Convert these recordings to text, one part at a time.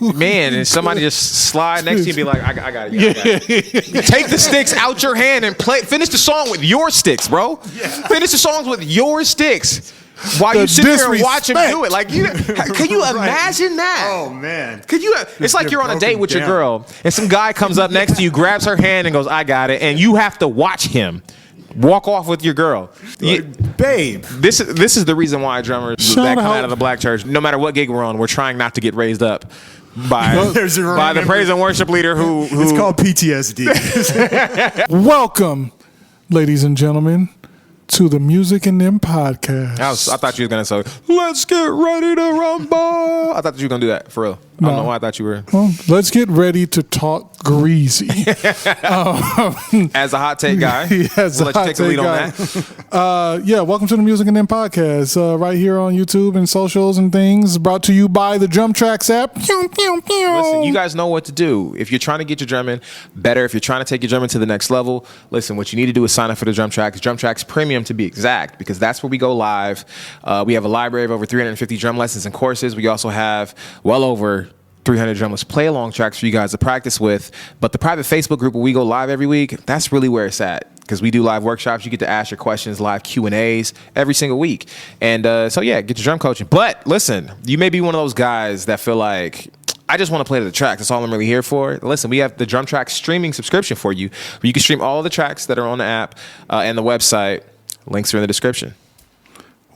man, and somebody just slide next to you and be like, I got it. Take the sticks out your hand and finish the song with your sticks, bro. Yeah. Finish the songs with your sticks. While you sit there and watch him do it, like can you imagine that? Oh man, It's like you're on a date with your girl, and some guy comes up next to you, grabs her hand, and goes, "I got it," and you have to watch him walk off with your girl. Babe, this is the reason why drummers that come out of the black church, no matter what gig we're on, we're trying not to get raised up by the praise and worship leader who it's called PTSD. Welcome, ladies and gentlemen, to the Music and Them podcast. I thought you were going to say, let's get ready to rumble. I thought you were going to do that, for real. I don't know why I thought you were. Well, let's get ready to talk greasy. As a hot take guy, we'll let you take the lead on that. Welcome to the Music and Them podcast, right here on YouTube and socials and things, brought to you by the DrumTrax app. Listen, you guys know what to do. If you're trying to get your drumming better, if you're trying to take your drumming to the next level, listen, what you need to do is sign up for the DrumTrax Premium to be exact, because that's where we go live. We have a library of over 350 drum lessons and courses. We also have well over 300 drumless play-along tracks for you guys to practice with. But the private Facebook group where we go live every week, that's really where it's at, because we do live workshops. You get to ask your questions, live Q&As every single week. And get your drum coaching. But listen, you may be one of those guys that feel like, I just want to play to the track. That's all I'm really here for. Listen, we have the DrumTrax streaming subscription for you, where you can stream all of the tracks that are on the app and the website. Links are in the description.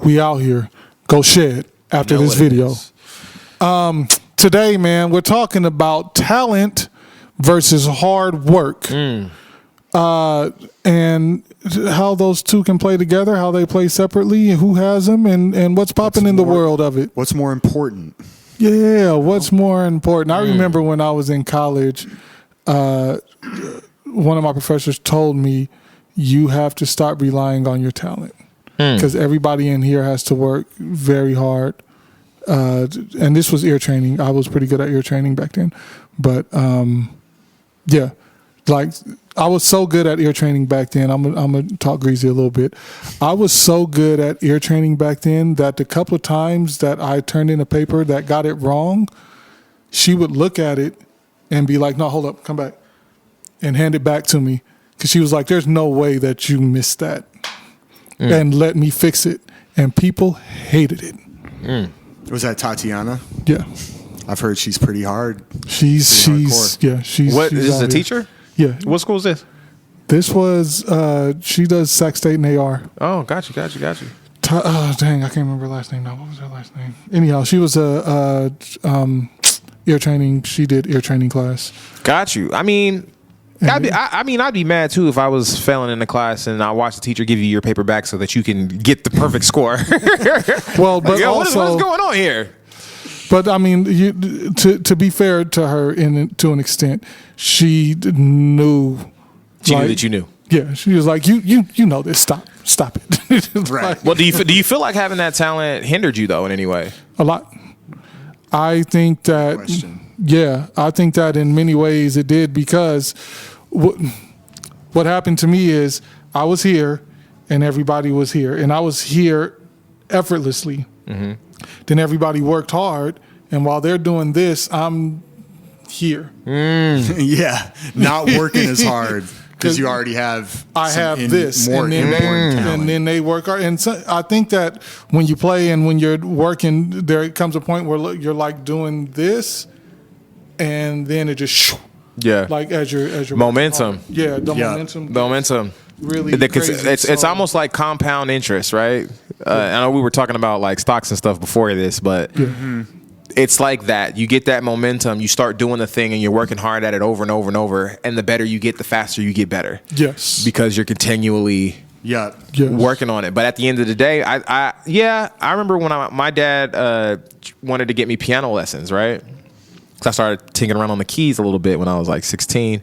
We out here. Go shed after this video. Today, man, we're talking about talent versus hard work. And how those two can play together, how they play separately, who has them, and what's popping in the world of it. What's more important? Yeah, what's more important? I remember when I was in college, one of my professors told me, you have to stop relying on your talent, because everybody in here has to work very hard. And this was ear training. I was pretty good at ear training back then. But, I was so good at ear training back then. I'm going to talk greasy a little bit. I was so good at ear training back then that the couple of times that I turned in a paper that got it wrong, she would look at it and be like, no, hold up, come back, and hand it back to me. Because she was like, there's no way that you missed that. And let me fix it. And people hated it. Was that Tatiana? Yeah. I've heard she's pretty hard. She's What is a teacher? Yeah. What school is this? This was she does Sac State and AR. Oh, got you. Dang, I can't remember her last name now. What was her last name? Anyhow, she was ear training. She did ear training class. Got you. I mean, I'd be mad too if I was failing in the class and I watched the teacher give you your paper back so that you can get the perfect score. Well, but like, also, what is going on here? But I mean, to be fair to her, to an extent, she knew. She knew that you knew. Yeah, she was like, you know this. Stop it. Right. Well, do you feel like having that talent hindered you though in any way? A lot. I think that. Yeah, I think that in many ways it did, because what happened to me is I was here and everybody was here, and I was here effortlessly. Then everybody worked hard, and while they're doing this, I'm here. Yeah, not working as hard because you already have. I have this, more, and then they work hard. And so I think that when you play and when you're working, there comes a point where you're like doing this, and then it just like as your momentum. Momentum. Really, it's almost like compound interest, right? I know we were talking about like stocks and stuff before this, but it's like that. You get that momentum, you start doing the thing, and you're working hard at it over and over and over. And the better you get, the faster you get better. Yes, because you're continually working on it. But at the end of the day, I remember when my dad wanted to get me piano lessons, right? So I started tinkering around on the keys a little bit when I was like 16.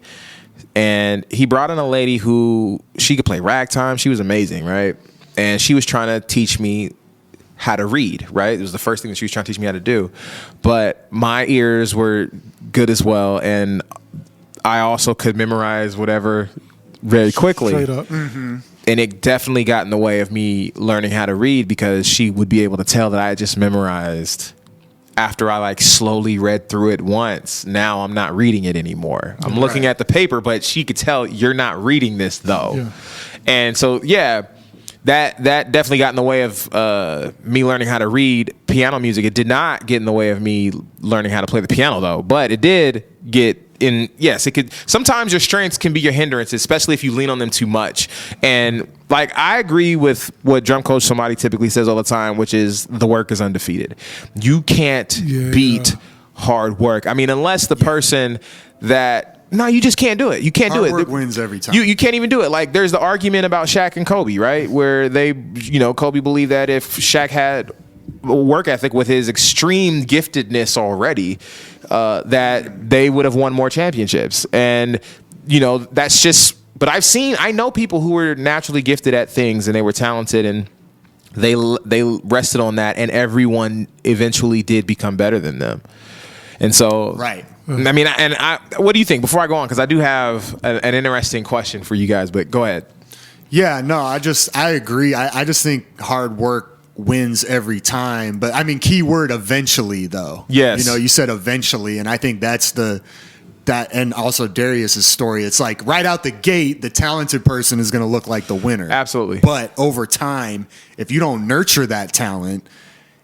And he brought in a lady who, she could play ragtime. She was amazing, right? And she was trying to teach me how to read, right? It was the first thing that she was trying to teach me how to do. But my ears were good as well. And I also could memorize whatever very quickly. Straight up. And it definitely got in the way of me learning how to read, because she would be able to tell that I had just memorized after I like slowly read through it once. Now I'm not reading it anymore. I'm looking at the paper, but she could tell you're not reading this though. Yeah. And so, yeah, that definitely got in the way of me learning how to read piano music. It did not get in the way of me learning how to play the piano though, but it did get in. Yes, it could. Sometimes your strengths can be your hindrance, especially if you lean on them too much. And like, I agree with what drum coach somebody typically says all the time, which is the work is undefeated. You can't beat hard work. I mean, unless the person that, no, you just can't do it. You can't do it. Hard work wins every time. You can't even do it. Like, there's the argument about Shaq and Kobe, right? Where they, Kobe believed that if Shaq had a work ethic with his extreme giftedness already, that they would have won more championships. And, that's just, but I know people who were naturally gifted at things and they were talented and they rested on that, and everyone eventually did become better than them. And so, right. I mean, what do you think before I go on? Because I do have an interesting question for you guys, but go ahead. Yeah, no, I agree. I just think hard work wins every time. But I mean, key word eventually, though. Yes. You said eventually, and I think that's and also Darius's story. It's like right out the gate, the talented person is going to look like the winner. Absolutely. But over time, if you don't nurture that talent,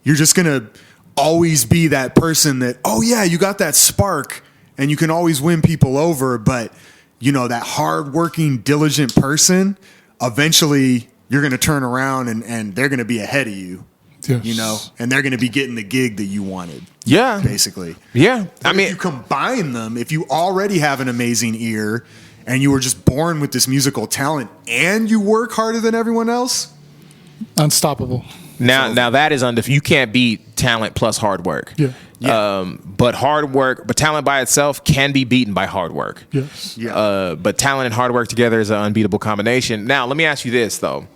you're just going to always be that person that, oh yeah, you got that spark and you can always win people over. But that hardworking, diligent person, eventually you're going to turn around and they're going to be ahead of you, and they're going to be getting the gig that you wanted. Yeah. Basically. Yeah. But if you combine them, if you already have an amazing ear and you were just born with this musical talent and you work harder than everyone else, unstoppable. Now that is you can't beat talent plus hard work. Yeah. But talent by itself can be beaten by hard work. Yes. Yeah. But talent and hard work together is an unbeatable combination. Now, let me ask you this though,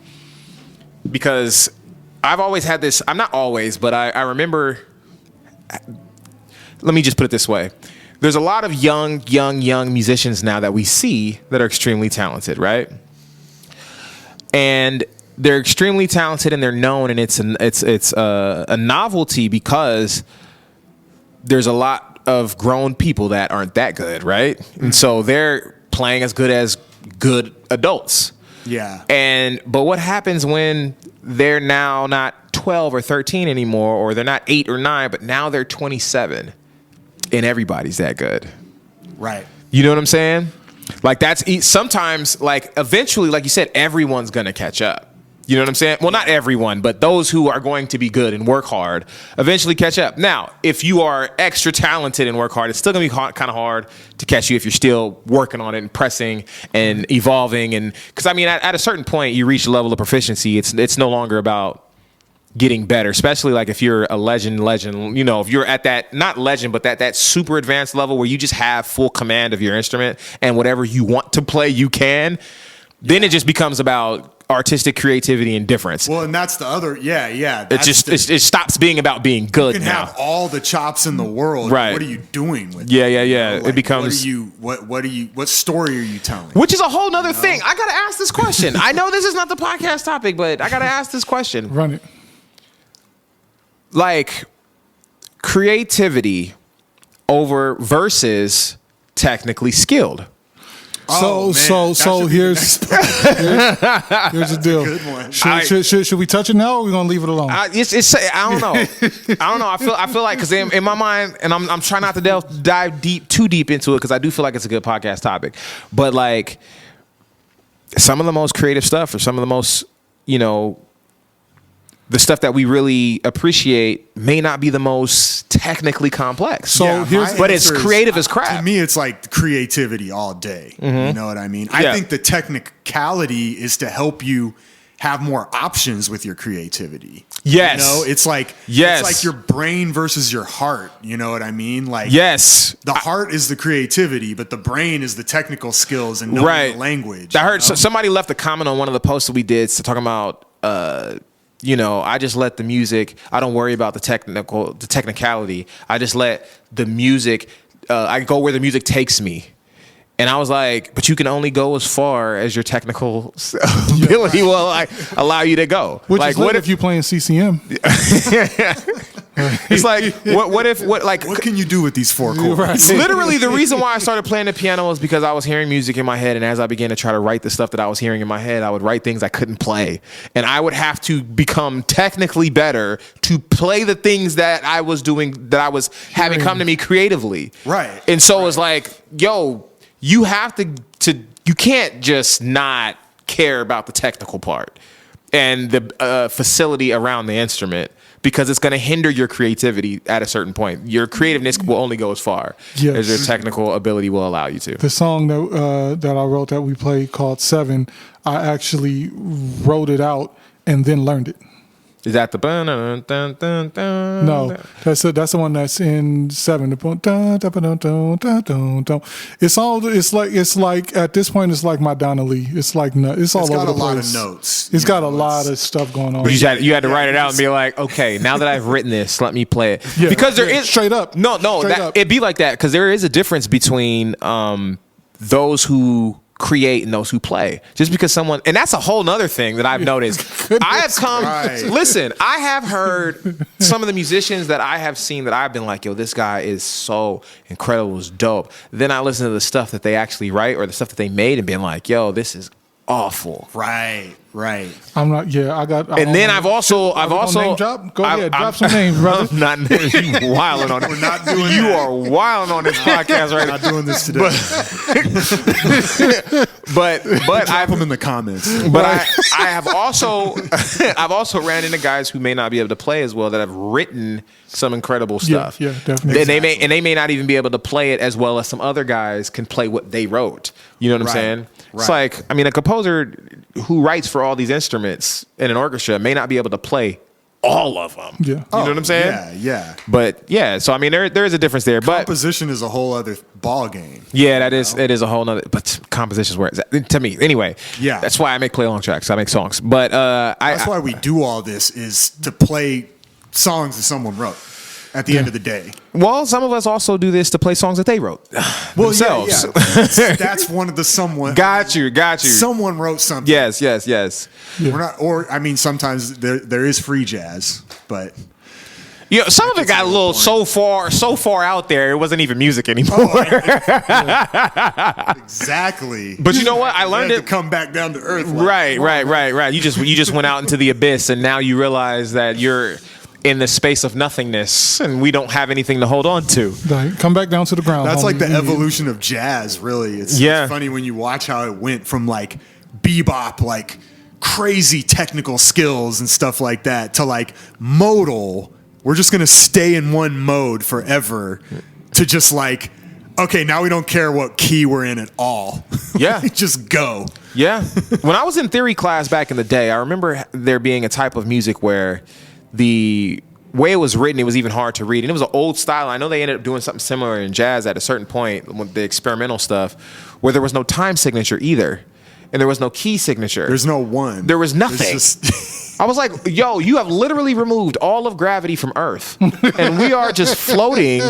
because I've always had this. I'm not always, but I remember. Let me just put it this way: there's a lot of young musicians now that we see that are extremely talented, right? And they're extremely talented and they're known, and it's a novelty because there's a lot of grown people that aren't that good, right? And so they're playing as good adults. Yeah. But what happens when they're now not 12 or 13 anymore, or they're not 8 or 9, but now they're 27 and everybody's that good? Right. You know what I'm saying? Like, that's sometimes, like, eventually, like you said, everyone's going to catch up. You know what I'm saying? Well, not everyone, but those who are going to be good and work hard eventually catch up. Now, if you are extra talented and work hard, it's still going to be kind of hard to catch you if you're still working on it and pressing and evolving. And because, I mean, at a certain point, you reach a level of proficiency. It's no longer about getting better, especially like if you're a legend, if you're at that, not legend, but that super advanced level where you just have full command of your instrument and whatever you want to play, you can. Then it just becomes about artistic creativity and difference. Well, and that's the other, It stops being about being good. You can now have all the chops in the world. Right. What are you doing with Yeah. it? It becomes. What story are you telling? Which is a whole nother thing. I gotta ask this question. I know this is not the podcast topic, but I gotta ask this question. Run it. Like, creativity versus technically skilled. So here's the deal. Good one. Should we touch it now, or are we gonna leave it alone? I don't know. I feel like, because in my mind, and I'm trying not to dive too deep into it, because I do feel like it's a good podcast topic. But like, some of the most creative stuff, or some of the most, the stuff that we really appreciate may not be the most technically complex. So but it's creative as crap. To me, it's like creativity all day. Mm-hmm. You know what I mean? Yeah. I think the technicality is to help you have more options with your creativity. Yes. It's like your brain versus your heart. You know what I mean? Like, yes, the heart is the creativity, but the brain is the technical skills and knowing the language. I heard somebody left a comment on one of the posts that we did talking about I just let the music, I don't worry about the technicality. I just let the music, I go where the music takes me. And I was like, but you can only go as far as your technical ability will allow you to go. Which like, is what if you're playing CCM? It's like, What can you do with these 4 chords? Right. literally the reason why I started playing the piano was because I was hearing music in my head, and as I began to try to write the stuff that I was hearing in my head, I would write things I couldn't play, and I would have to become technically better to play the things that I was doing, that I was having come to me creatively. Right. And so it's like, yo, you have to you can't just not care about the technical part and the facility around the instrument, because it's going to hinder your creativity at a certain point. Your creativeness will only go as far as your technical ability will allow you to. The song that I wrote that we played called 7, I actually wrote it out and then learned it. Is that the No, that's the one that's in 7. It's like at this point it's like Madonna Lee. It's like it's all It's over got the a lot place. of notes. It's got a lot of stuff going on. But you had to write it out and be like, okay, now that I've written this, let me play it. Yeah, because there is straight up. No, Straight up. it'd be like that, because there is a difference between those who create and those who play. Just because someone, and that's a whole nother thing that I've noticed. I have come, listen, I have heard some of the musicians that I have seen that I've been like, yo, this guy is so incredible, it's dope. Then I listen to the stuff that they actually write or the stuff that they made and been like, yo, this is awful. Right. I'm not. Yeah, I got. And then I've also name drop. Go ahead, drop some names, brother. I'm not you wilding on it. We're not doing You that. are wilding on this podcast right now. Not doing this today. But Drop I've them in the comments. but I have also I've also ran into guys who may not be able to play as well that have written some incredible stuff. Yeah, definitely. And they may not even be able to play it as well as some other guys can play what they wrote. You know what I'm Right, saying? It's right. like, I mean, a composer who writes for all these instruments in an orchestra may not be able to play all of them. Yeah. You know what I'm saying? Yeah. But yeah, so I mean, there is a difference there. But Composition is a whole other ball game. yeah, it is a whole nother. But composition's where it's at, to me anyway. Yeah. That's why I make play along tracks. I make songs. But That's why we do all this, is to play songs that someone wrote at the end of the day. well, some of us also do this to play songs that they wrote themselves. Yeah. That's one of the someone. Got you. Someone wrote something. Yes. We're not, or I mean, sometimes there is free jazz, but Yeah, some of it got a little so far out there, it wasn't even music anymore. exactly. But you know what? I learned You had it. to come back down to earth. Like, Right. You just went out into the abyss, and now you realize that you're in the space of nothingness, and we don't have anything to hold on to. Like, come back down to the ground. That's homie. like the We need- evolution of jazz, really. It's funny when you watch how it went from like bebop, like crazy technical skills and stuff like that, to like modal. We're just going to stay in one mode forever, to just like, okay, now we don't care what key we're in at all. Yeah. Just go. Yeah. When I was in theory class back in the day, I remember there being a type of music where the way it was written, it was even hard to read. And it was an old style. I know they ended up doing something similar in jazz at a certain point with the experimental stuff, where there was no time signature either. And there was no key signature. There's no one. There was nothing. There's just I was like, yo, you have literally removed all of gravity from Earth. And we are just floating.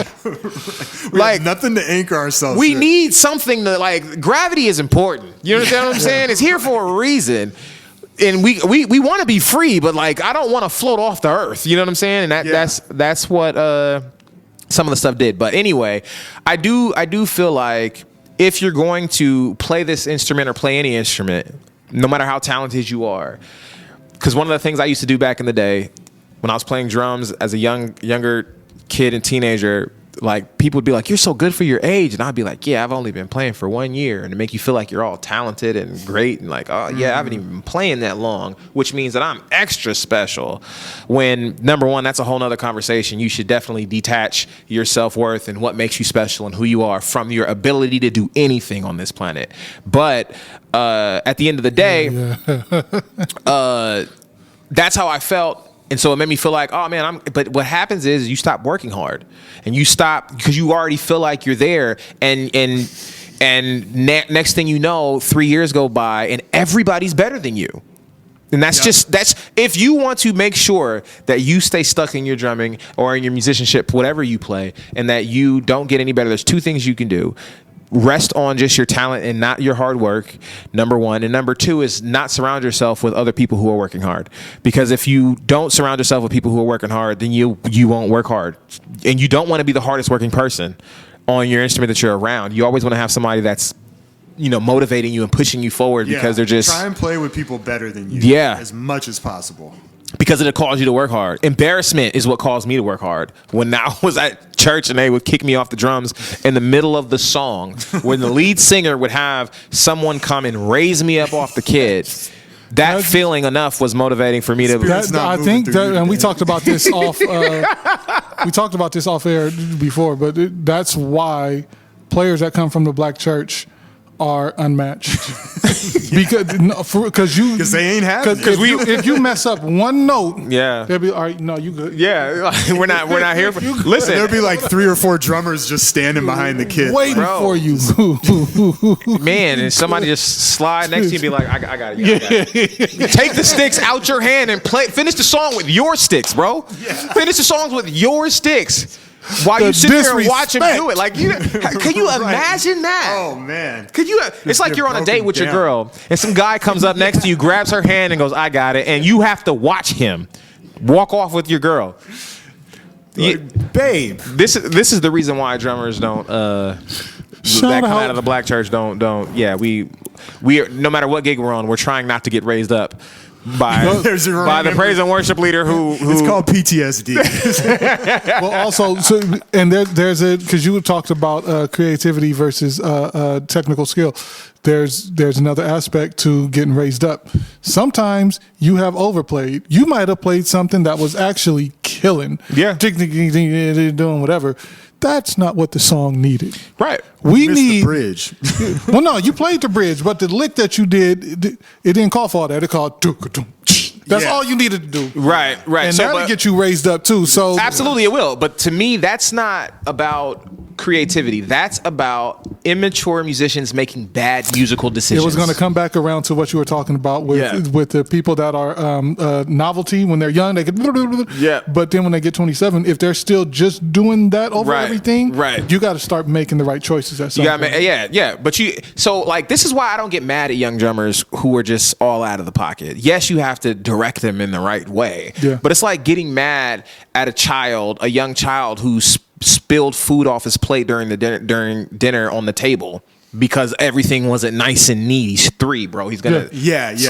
like nothing to anchor ourselves. We to. need something to, like, gravity is important. You understand what I'm saying? It's here for a reason. And we want to be free, but like, I don't want to float off the earth. You know what I'm saying? And that's what some of the stuff did. But anyway, I do feel like if you're going to play this instrument or play any instrument, no matter how talented you are, because one of the things I used to do back in the day when I was playing drums as a younger kid and teenager, like, people would be like, you're so good for your age. And I'd be like, yeah, I've only been playing for 1 year. And to make you feel like you're all talented and great and like, oh, yeah, I haven't even been playing that long, which means that I'm extra special. When, number one, that's a whole nother conversation. You should definitely detach your self-worth and what makes you special and who you are from your ability to do anything on this planet. But at the end of the day, that's how I felt. And so it made me feel like, oh man, but what happens is you stop working hard and you stop because you already feel like you're there. And next thing you know, 3 years go by and everybody's better than you. And that's if you want to make sure that you stay stuck in your drumming or in your musicianship, whatever you play, and that you don't get any better, there's two things you can do. rest on just your talent and not your hard work, number one. And number two is not surround yourself with other people who are working hard. Because if you don't surround yourself with people who are working hard, then you won't work hard. And you don't want to be the hardest working person on your instrument that you're around. You always want to have somebody that's, motivating you and pushing you forward because they're just... Try and play with people better than you. Yeah. As much as possible. Because it'll cause you to work hard. Embarrassment is what caused me to work hard. When I was at church and they would kick me off the drums in the middle of the song, when the lead singer would have someone come and raise me up off the kid, that feeling enough was motivating for me to... I think that, and we talked about this off... we talked about this off air before, but that's why players that come from the black church are unmatched because they ain't having it. If you mess up one note, they'll be all right. No, you good. Yeah, we're not here for. Listen, there'll be like 3 or 4 drummers just standing behind the kid, waiting for you. Man, and somebody just slide next to you and be like, I got it. Take the sticks out your hand and finish the song with your sticks, bro. Yeah. Finish the songs with your sticks. While you sit there and watch him do it, like can you imagine that? Oh man, could you? It's like you're on a date with your girl, and some guy comes up next to you, grabs her hand, and goes, "I got it," and you have to watch him walk off with your girl. Babe, this is the reason why drummers don't that come out of the black church don't. Yeah, we are, no matter what gig we're on, we're trying not to get raised up by the praise and worship leader who it's called PTSD. Well, also, and there's because you talked about creativity versus technical skill. There's another aspect to getting raised up. Sometimes you have overplayed. You might have played something that was actually killing. Yeah, doing whatever. That's not what the song needed. Right. We need the bridge. Well, no, you played the bridge, but the lick that you did, it didn't call for all that. It called. That's all you needed to do. Right. And that'll get you raised up too. So absolutely, it will. But to me, that's not about creativity. That's about immature musicians making bad musical decisions. It was going to come back around to what you were talking about with the people that are novelty. When they're young, they can. But then when they get 27, if they're still just doing that over everything, you got to start making the right choices at some point. But this is why I don't get mad at young drummers who are just all out of the pocket. Yes, you have to direct them in the right way. Yeah. But it's like getting mad at a young child who spilled food off his plate during dinner on the table because everything wasn't nice and neat. He's 3, bro. He's gonna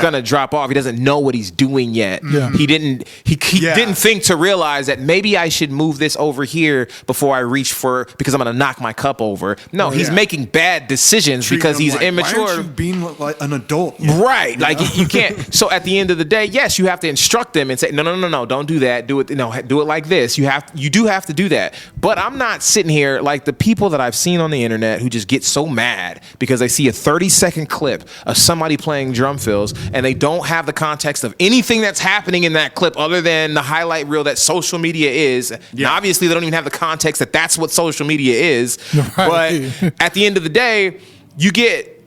gonna drop off. He doesn't know what he's doing yet. Yeah. He didn't think to realize that maybe I should move this over here before I reach for, because I'm gonna knock my cup over. No, he's making bad decisions because he's immature. Why aren't you being like an adult? Right. Like you can't. So at the end of the day, yes, you have to instruct them and say, no, don't do that. Do it. Do it like this. You do have to do that. But I'm not sitting here like the people that I've seen on the internet who just get so mad because they see a 30-second clip of somebody playing drum fills and they don't have the context of anything that's happening in that clip other than the highlight reel that social media is. Yeah. Now, obviously, they don't even have the context that that's what social media is. Right. But at the end of the day,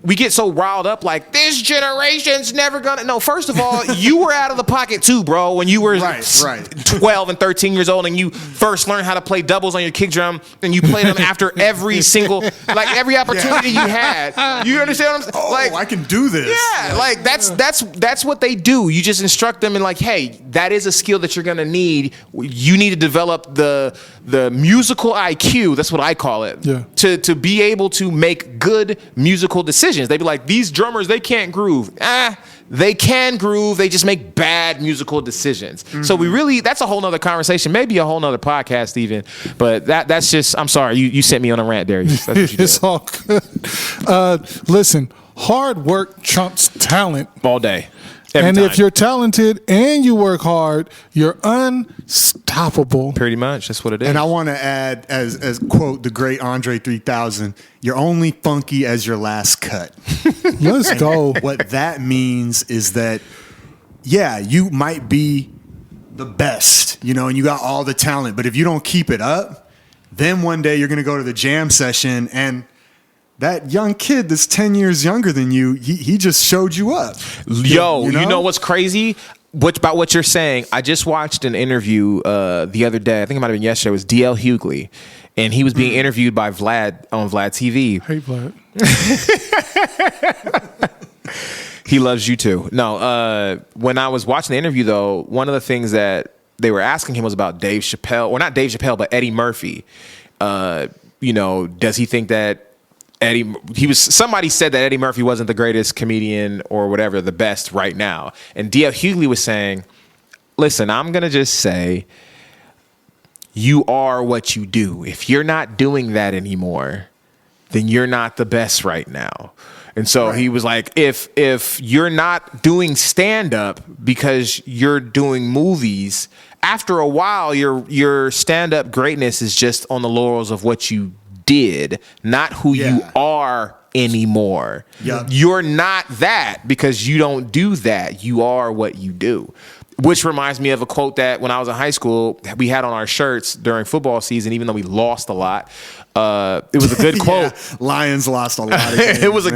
we get so riled up like this generation's never gonna. No, first of all, you were out of the pocket too, bro, when you were 12 and 13 years old and you first learned how to play doubles on your kick drum and you played them after every every opportunity you had. You understand what I'm saying? I can do this. Yeah, like that's what they do. You just instruct them and like, hey, that is a skill that you're gonna need. You need to develop the musical IQ. That's what I call it. Yeah. To be able to make good musical decisions. They'd be like, these drummers, they can't groove. They can groove. They just make bad musical decisions. Mm-hmm. So that's a whole nother conversation, maybe a whole nother podcast even. But that's just, I'm sorry, you sent me on a rant, Darius. That's what you did. It's all good. Listen, hard work trumps talent. All day. And if you're talented and you work hard, you're unstoppable. Pretty much. That's what it is. And I want to add, as quote the great Andre 3000, you're only funky as your last cut. Let's go. What that means is that, you might be the best, and you got all the talent. But if you don't keep it up, then one day you're going to go to the jam session and that young kid that's 10 years younger than you, he just showed you up. Yo, you know what's crazy? About what you're saying, I just watched an interview the other day. I think it might have been yesterday. It was D.L. Hughley. and he was being interviewed by Vlad on Vlad TV. Hey, Vlad. He loves you too. No, when I was watching the interview, though, one of the things that they were asking him was about Dave Chappelle, or not Dave Chappelle, but Eddie Murphy. Does he think that somebody said that Eddie Murphy wasn't the greatest comedian or whatever, the best right now. And D.L. Hughley was saying, listen, I'm going to just say, you are what you do. If you're not doing that anymore, then you're not the best right now. And so he was like, if you're not doing stand-up because you're doing movies, after a while, your stand-up greatness is just on the laurels of what you did, not who you are anymore. Yep. You're not that because you don't do that. You are what you do. Which reminds me of a quote that when I was in high school, we had on our shirts during football season, even though we lost a lot. It was a good quote. Lions lost a lot of games, it was a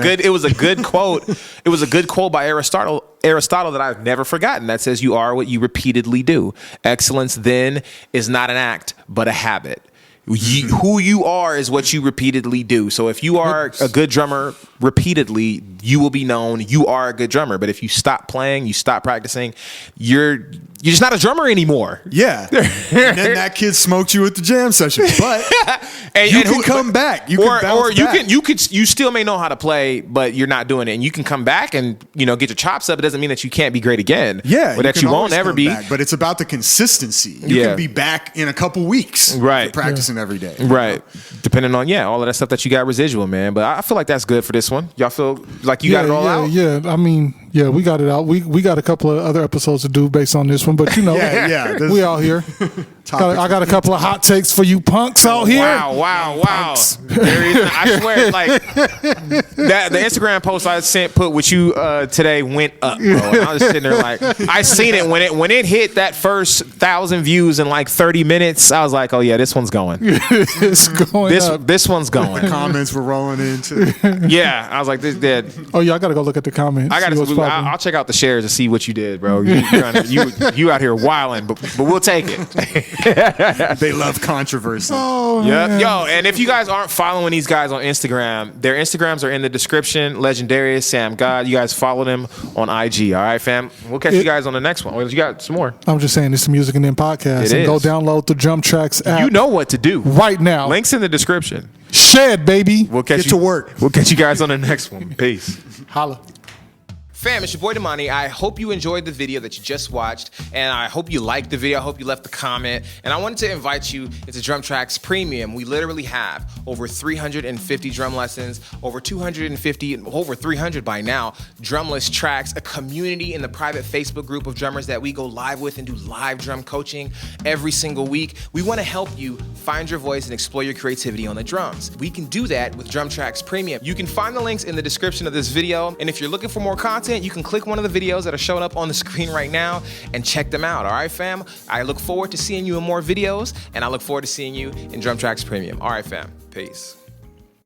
good quote. It was a good quote by Aristotle that I've never forgotten, that says, you are what you repeatedly do. Excellence then is not an act, but a habit. Who you are is what you repeatedly do. So if you are a good drummer repeatedly, you will be known. You are a good drummer. But if you stop playing, you stop practicing, you're just not a drummer anymore. Yeah. And then that kid smoked you at the jam session. But you can come back. You still may know how to play, but you're not doing it. And you can come back and get your chops up. It doesn't mean that you can't be great again. Yeah. Or that you won't ever be. Back, but it's about the consistency. You can be back in a couple weeks. Right. Practicing every day. Right. Depending on all of that stuff that you got residual, man. But I feel like that's good for this one. Y'all feel like you got it all out? Yeah. I mean, we got it out. We got a couple of other episodes to do based on this one, but we all here. I got a couple of hot takes for you punks out here. Wow. I swear, like that the Instagram post I put with you today went up, bro. And I was sitting there like, I seen it when it hit that first 1,000 views in like 30 minutes. I was like, oh yeah, this one's going. It's going. This one's going. The comments were rolling into. Yeah, I was like, this dead. Oh yeah, I gotta go look at the comments. I'll check out the shares to see what you did, bro. You out here wilding, but we'll take it. They love controversy. Oh, man. Yo, and if you guys aren't following these guys on Instagram, their Instagrams are in the description. Legendarius, Sam God. You guys follow them on IG. All right, fam. We'll catch you guys on the next one. You got some more. I'm just saying, it's the Music and Then podcast. Go download the DrumTrax app. You know what to do right now. Links in the description. Shed, baby. We'll get to work. We'll catch you guys on the next one. Peace. Holla. Fam, it's your boy Damani. I hope you enjoyed the video that you just watched, and I hope you liked the video. I hope you left a comment, and I wanted to invite you into DrumTrax Premium. We literally have over 350 drum lessons, over 300 by now, drumless tracks, a community in the private Facebook group of drummers that we go live with and do live drum coaching every single week. We want to help you find your voice and explore your creativity on the drums. We can do that with DrumTrax Premium. You can find the links in the description of this video, and if you're looking for more content, you can click one of the videos that are showing up on the screen right now and check them out. All right, fam? I look forward to seeing you in more videos, and I look forward to seeing you in DrumTrax Premium. All right, fam. Peace.